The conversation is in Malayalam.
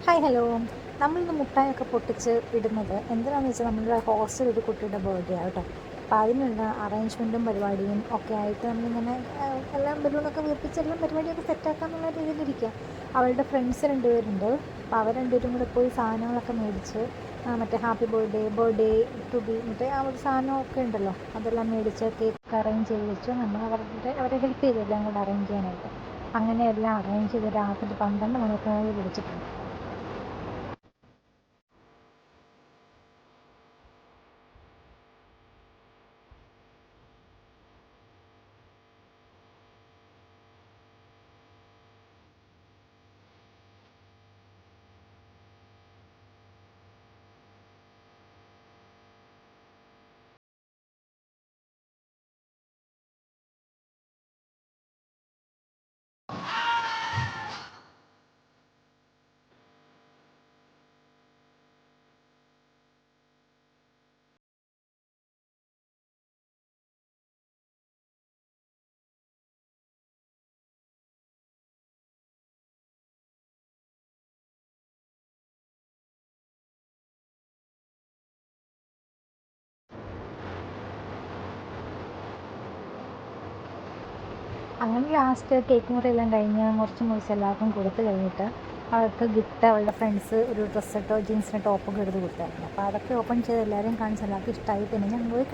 Hi hello. നമ്മളിന്ന് മുട്ടായൊക്കെ പൊട്ടിച്ച് ഇടുന്നത് എന്തിനാണെന്ന് വെച്ചാൽ നമ്മുടെ ഹോസ്റ്റൽ ഒരു കുട്ടിയുടെ ബർത്ത്ഡേ ആണ് കേട്ടോ. അപ്പോൾ അതിനുള്ള അറേഞ്ച്മെൻറ്റും പരിപാടിയും ഒക്കെ ആയിട്ട് നമ്മളിങ്ങനെ എല്ലാം ബലൂണൊക്കെ വീർപ്പിച്ച് എല്ലാം പരിപാടിയൊക്കെ സെറ്റാക്കാന്നുള്ള രീതിയിലിരിക്കുക. അവളുടെ ഫ്രണ്ട്സ് രണ്ടുപേരുണ്ട്. അപ്പോൾ അവർ രണ്ടുപേരും കൂടെ പോയി സാധനങ്ങളൊക്കെ മേടിച്ച് മറ്റേ ഹാപ്പി ബർത്ത്ഡേ ടു ബി മറ്റേ ആ ഒരു സാധനമൊക്കെ ഉണ്ടല്ലോ, അതെല്ലാം മേടിച്ച് കേക്ക് അറേഞ്ച് ചെയ്ത് വെച്ച് നമ്മൾ അവരെ ഹെൽപ്പ് ചെയ്തു എല്ലാം കൂടെ അറേഞ്ച് ചെയ്യാനായിട്ട്. അങ്ങനെ എല്ലാം അറേഞ്ച് ചെയ്ത് രാത്രി 12 മണിയൊക്കെ വിളിച്ചിട്ടുണ്ട്. അങ്ങനെ ലാസ്റ്റ് കേക്ക് മുറിയെല്ലാം കഴിഞ്ഞ് മുറിച്ച് എല്ലാവർക്കും കൊടുത്തു കഴിഞ്ഞിട്ട് അവൾക്ക് ഗിഫ്റ്റ് അവളുടെ ഫ്രണ്ട്സ് ഒരു ഡ്രസ്സ് ഇട്ടോ ജീൻസിന് ടോപ്പൊക്കെ എടുത്ത് കൊടുത്തായിരുന്നു. അപ്പോൾ അതൊക്കെ ഓപ്പൺ ചെയ്ത് എല്ലാവരെയും കാണിച്ച് എല്ലാവർക്കും ഇഷ്ടമായി. പിന്നെ ഞാൻ പോയി